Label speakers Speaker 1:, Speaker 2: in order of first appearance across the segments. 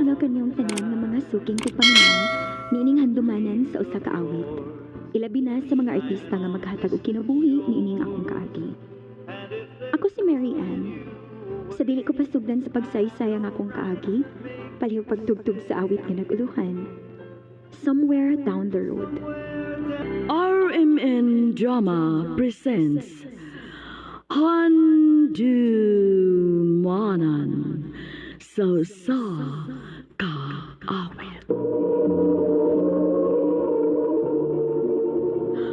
Speaker 1: ulo kanyang tanan nga mga suking tigpaminaw niining handumanan sa usa ka awit. Ilabi na sa mga artista nga maghatag og kinabuhi niining akong kaagi. Ako si Mary Ann. Sa dili ko pasugdan sa pagsaysay ang akong kaagi, palihog pagtugtog sa awit nga naguluhan. Somewhere down the road.
Speaker 2: RMN Drama presents Handumanan sa Kaawit.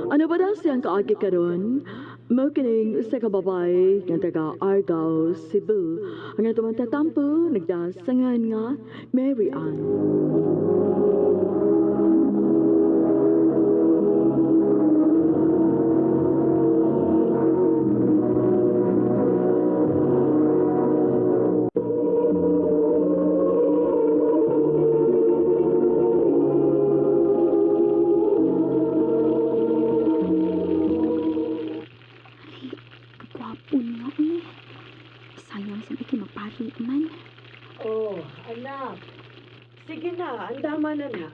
Speaker 2: Ano ba daw siyang kaagi karon? Mao kining usa ka babae nga taga Argao, Cebu. Ang atong tatampo nagdasangan nga Mary Ann.
Speaker 1: Gwapo niya eh. Sayang sa iki magpari man.
Speaker 3: Oh, anak. Sige na, andama na na.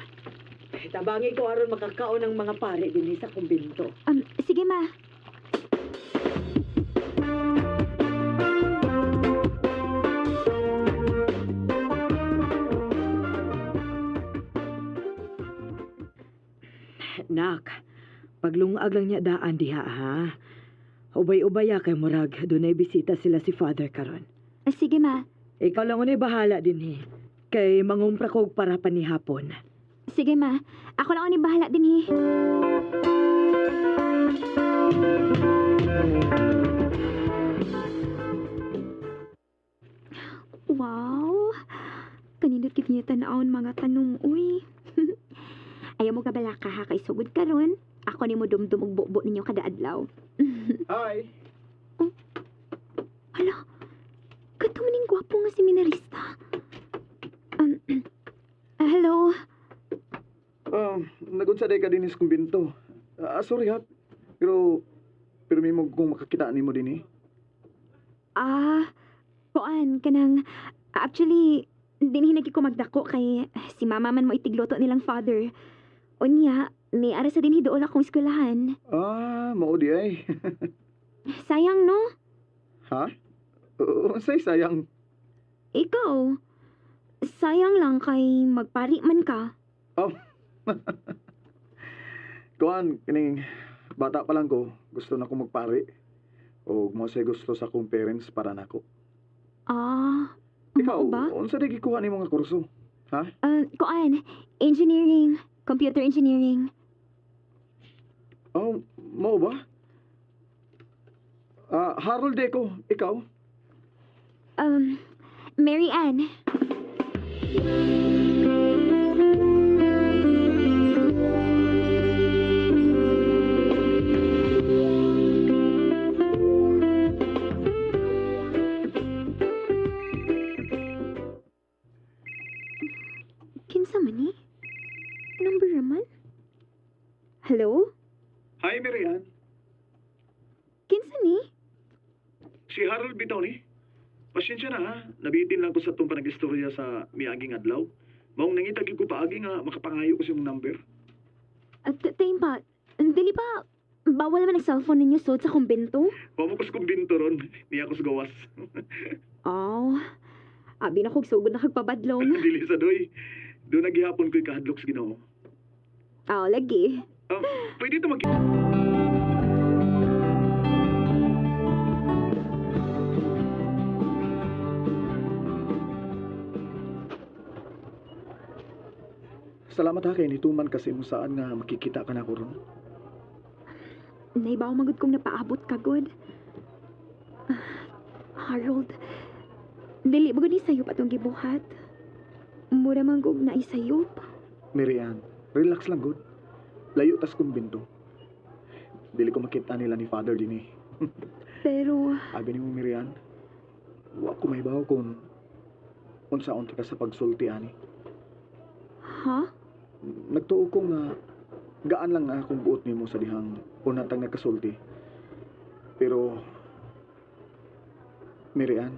Speaker 3: Tabangi ko aron makakaon ng mga pare din sa kumbinto.
Speaker 1: Sige ma.
Speaker 3: Nak, paglungag lang niya daan diha ha. Ubay-ubaya kay murag, dunay bisita sila si Father karon.
Speaker 1: Sige ma.
Speaker 3: Ikaw lang unay bahala din kay mangumpra ko og para panihapon.
Speaker 1: Sige ma. Ako lang ang bahala din eh. Wow. Kanindot kit niya tanaon mga tanong uy. Ayaw mo kabala ka ha kay sugod karon. Ako ni mo dumdum og bubo ninyo kada adlaw.
Speaker 4: Hi.
Speaker 1: Hala. Kato maning gwapo nga seminarista. Hello.
Speaker 4: Nagunsa day ka din sa kumbinto. Sorry ha. Pero may mo kung makakita ni mo din
Speaker 1: Kuan kanang actually dinhi ko magdako kay si mama man mo itigluto nilang father. Unya, ni ara sa dinhi dool akong eskwelahan.
Speaker 4: Mao di ay.
Speaker 1: Sayang no?
Speaker 4: Ha? Unsay sayang.
Speaker 1: Ikaw. Sayang lang kay magpari man ka.
Speaker 4: Oh. Kuan, kining bata pa lang ko, gusto na ko magpari. O mo say gusto sa akong parents para nako. Ikaw,
Speaker 1: mao ba?
Speaker 4: unsa day gikuha ni mga kurso? Ha?
Speaker 1: Kuan, engineering, computer engineering.
Speaker 4: Oh, mo ba? Harold Deco, ikaw?
Speaker 1: Mary Ann. Kinsa man ni? Number naman? Hello?
Speaker 4: Hi, Marian.
Speaker 1: Kinsa ni?
Speaker 4: Si Harold bitaw ni. Pasensya na ha. Nabitin lang ko sa itong panagistorya sa miaging adlaw. Maong nangitag ko paagi nga makapangayo ko siyang number.
Speaker 1: At tayo pa, dili ba, bawal naman ang cellphone ninyo sod sa kumbento?
Speaker 4: Pamukos kong binto ron. Niya ko sa gawas.
Speaker 1: Abi na kog sugod na kagpabadlong.
Speaker 4: Dili sa doy. Doon naghihapon ko'y kahadlok sa Ginoo.
Speaker 1: Lagi.
Speaker 4: Pwede ito mag... Salamat ha kay nituman kasi mo saan nga makikita ka na ko ron.
Speaker 1: Naibaw magud kong napaabot ka, God. Harold, dili ba ni sayop atong gibuhat? Mura man gug na isayop.
Speaker 4: Marian, relax lang good. Layo tas kong binto. Dili ko makita nila ni Father din eh.
Speaker 1: Pero,
Speaker 4: Abi ni mo Marian, wa ko mahibaw kung unsaon ka sa pagsulti ani.
Speaker 1: ha?
Speaker 4: Nagtuo ko nga gaan lang nga akong buot nimo sa dihang unatang nagkasulti. Pero Marian,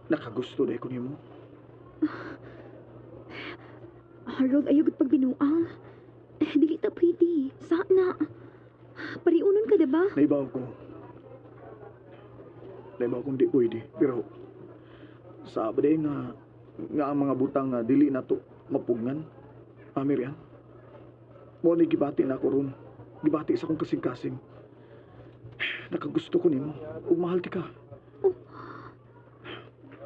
Speaker 4: nakagusto day ko nimo.
Speaker 1: Harold, ayog pagbinuang. Dili ta pwede. Sana. Pariunon ka, diba?
Speaker 4: Naibaw ko. Naibaw kong di pwede. Pero, sabi nga ang mga butang nga dili na to mapugngan. Miriam. Mo ni gibati na ako ron. Gibati sa akong kasing-kasing. Nakagusto ko nimo. Ug mahal ti ka.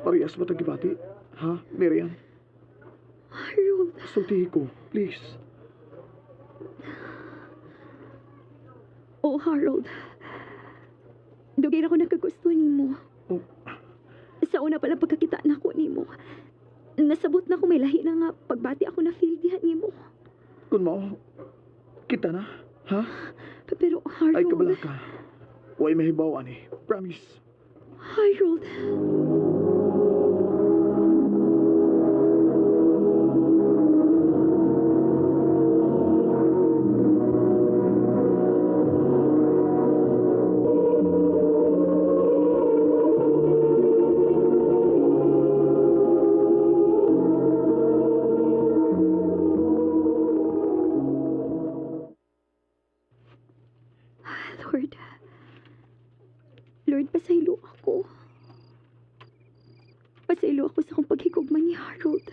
Speaker 4: Parehas ba ta gibati? Ha, Miriam?
Speaker 1: Harold.
Speaker 4: Sultihi ko, please.
Speaker 1: Oh, Harold. Dugay ako nakagusto nimo.
Speaker 4: Oh,
Speaker 1: Sa una pala pagkakita na ko nimo. Nasabot na ko may lahi na nga pagbati ako na feel diha nimo.
Speaker 4: kun mo, kita na, ha?
Speaker 1: Pero Harold.
Speaker 4: Ay kabala ka. Huwag mahibaw, ani. Promise.
Speaker 1: Harold. Lord. Lord, pasaylo ako. Pasaylo ako sa akong paghigugma ni Harold.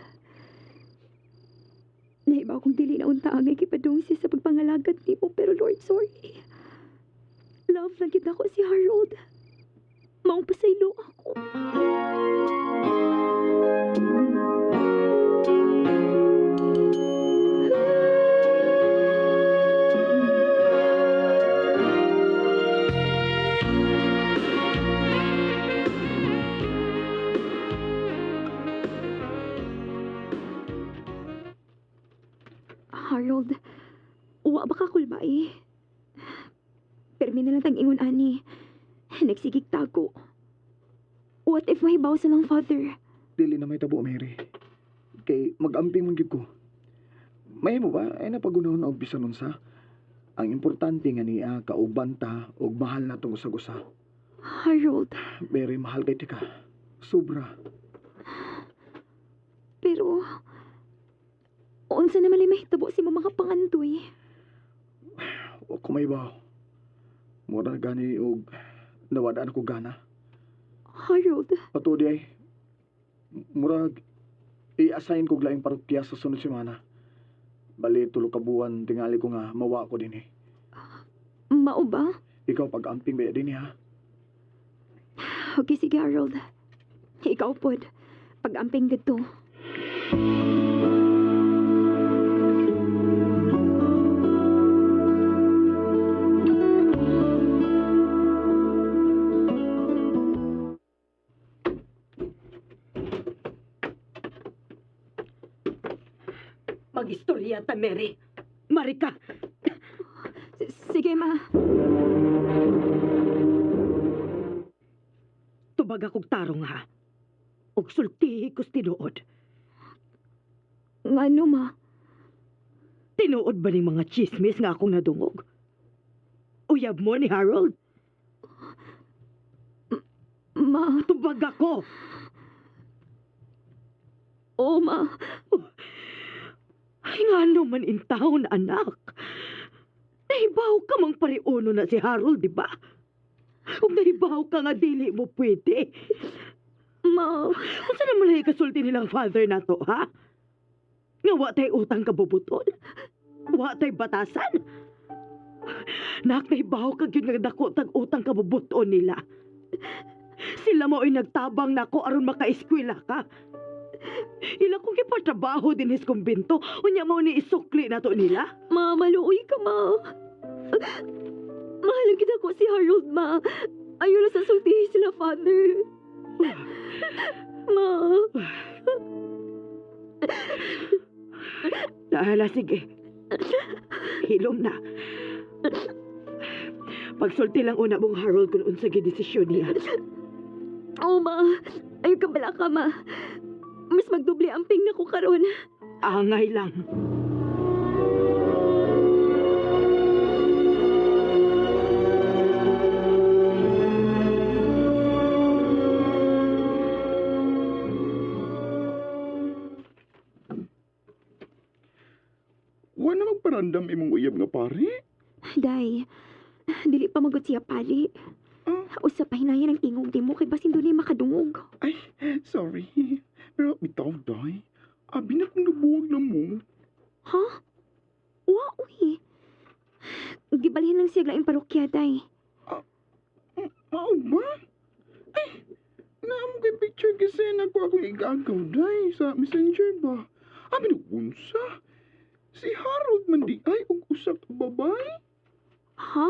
Speaker 1: Nahibaw kong dili na unta angay kipadungsi sa pagpangalagat ni mo, pero Lord, sorry. Love lang kita ko si Harold. Maong pasaylo ako. Harold, uwa ba ka kulbay? Permi na lang tang ingon ani. Nagsigig tago. What if mahibaw sa lang father?
Speaker 4: Dili na may tabo, Mary. Kay mag-amping man gyud ko. May mo ba? Ay napagunahon og bisan unsa. Ang importante nga niya kauban ta og mahal na tong usag-usa.
Speaker 1: Harold,
Speaker 4: Mary, mahal kay tika. Sobra.
Speaker 1: pero... Unsa naman ay mahitabo si mo mga pangandoy?
Speaker 4: O kumaybaw. Mura gani og nawadaan ko gana.
Speaker 1: Harold,
Speaker 4: Patudi ay. Murag i-assign ko laing parokya sa sunod semana. Bali tulo ka buwan tingali ko nga mawa ko din eh.
Speaker 1: mao ba?
Speaker 4: Ikaw pag-amping ba din ha?
Speaker 1: Okay, sige Harold. Ikaw pod. Pag-amping dito.
Speaker 3: Mag-istorya ta, Mary. Marika,
Speaker 1: Sige, ma.
Speaker 3: tubag akong tarong ha. Og sultihi ko tinuod.
Speaker 1: Ngano, ma?
Speaker 3: Tinuod ba ni mga chismis nga akong nadungog? Uyab mo ni Harold?
Speaker 1: Ma.
Speaker 3: Tubag ako.
Speaker 1: Oo, ma.
Speaker 3: Ay nga naman in town, anak. Nahibaw ka mang pariuno na si Harold, di ba? Kung nahibaw ka nga, dili mo pwede.
Speaker 1: Ma.
Speaker 3: Kung saan naman ay kasulti nilang father na to, ha? Nga wa tay utang kabubuton? Wa tay batasan? Nak, nahibaw ka yun nga dako tag utang kabubuton nila. Sila mo ay nagtabang na ko aron maka-eskwela ka. Ila kong kipatrabaho din is kumbinto, unya mo ni isukli na to nila.
Speaker 1: Ma, maluoy ka, ma. Mahal kita ko si Harold, ma. Ayaw na sa sultihi sila, father. Ma.
Speaker 3: Dala, sige. Hilom na. Pagsulti lang una mong Harold kung unsa gidesisyon niya.
Speaker 1: Oo, ma. Ayaw ka bala ka, ma. Mas magdubli ang ping na ko karon.
Speaker 3: Angay lang.
Speaker 5: parandam imong uyab nga pare?
Speaker 1: Day, dili pa magod siya pali.
Speaker 5: Ah,
Speaker 1: Usa pa hinayan ang tingog nimo kay basin doon makadungog.
Speaker 5: ay, sorry. Pero bitaw, day. Abi na kung nabuwag na mo.
Speaker 1: Ha? Wa, uy. Gibalhin lang siya laing parokya, day.
Speaker 5: Oo ba? Ay, naamo kay picture kasi nako akong igagaw, day, sa messenger ba? Abi nagpunsa. Si Harold man di ay og usa ka babay.
Speaker 1: Ha?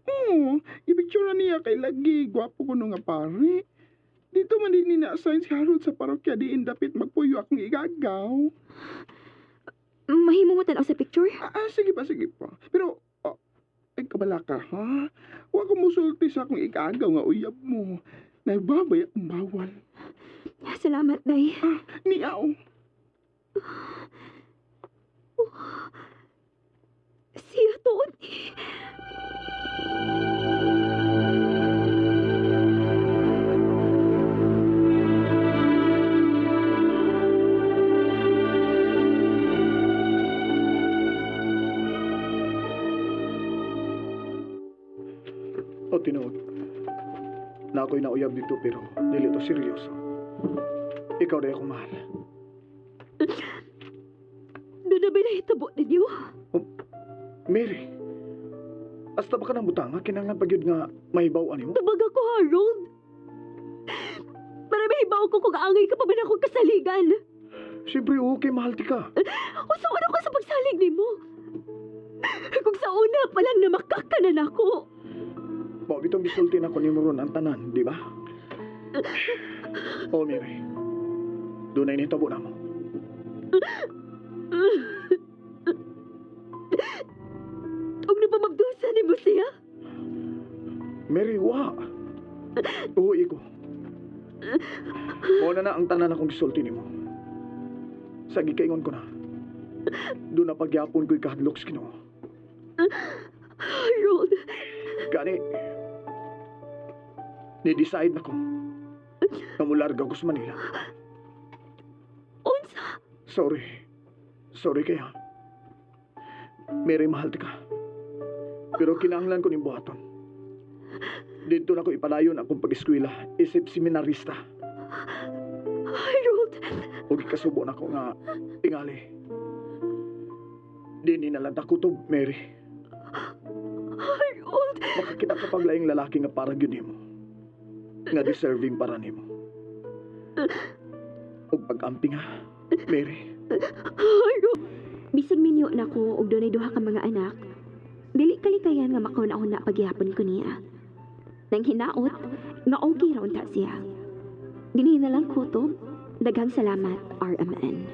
Speaker 5: Oo, i-picture niya kay lagi. Gwapo ko no nga pare. Dito man din nina-assign si Harold sa parokya diin dapit magpuyo akong igagaw.
Speaker 1: Mahimo mo tanaw sa picture?
Speaker 5: Sige pa, sige pa. Pero, ay kabala ka, ha? Huwag ko musulti sa akong igagaw nga uyab mo. Nagbabay akong bawal.
Speaker 1: Salamat, day.
Speaker 5: Niyaw.
Speaker 1: Siya tuon.
Speaker 4: O tinuod. Na ako'y nauyab dito pero dili to seryoso. Ikaw day akong mahal.
Speaker 1: Doon na ba nahitabo ninyo?
Speaker 4: Mary, hasta ba ka ng butanga? Kinangan pagyud nga mahibawaan mo?
Speaker 1: Tabag ako, Harold. Para mahibaw ko kung aangay ka pa ba na akong kasaligan.
Speaker 4: Siyempre, okay, mahal ti ka.
Speaker 1: Usa ano ko sa pagsalig ni mo. Kung sa una pa lang namakak ka na nako.
Speaker 4: Bawa bitong gisulti na ko ni Moron ang tanan, di ba? O, Mary, doon ay nitabo na mo.
Speaker 1: Huwag na pa magdusa ni mo siya.
Speaker 4: Mary, wa. Uwi ko. Muna na ang tanan akong gisulti ni mo. Sa gikaingon ko na. Doon na pagyapon ko'y kahadlok sa Ginoo.
Speaker 1: Harold,
Speaker 4: Gani, ni-decide na ko na mularga ko sa Manila.
Speaker 1: unsa?
Speaker 4: Sorry. Sorry kaya. Mary, mahal ti ka. Pero kinahanglan ko ni buhaton. Dito na ko ipadayon akong pag-eskwela, isip seminarista.
Speaker 1: Harold,
Speaker 4: O gikasubo na ko nga tingali. Di ni nalanta kutob, Mary.
Speaker 1: Harold,
Speaker 4: Makakita ka paglaing lalaki nga para gyud nimo. Nga deserving para nimo. Og pag-ampi nga, Mary.
Speaker 1: Harold. Bisag minyo na ko og dunay duha ka mga anak. Dili kalikayan nga makauna-una pagyapon ko niya. Nang hinaot, nga okay ra unta siya. Dinhi na lang kutob. Daghang salamat, RMN.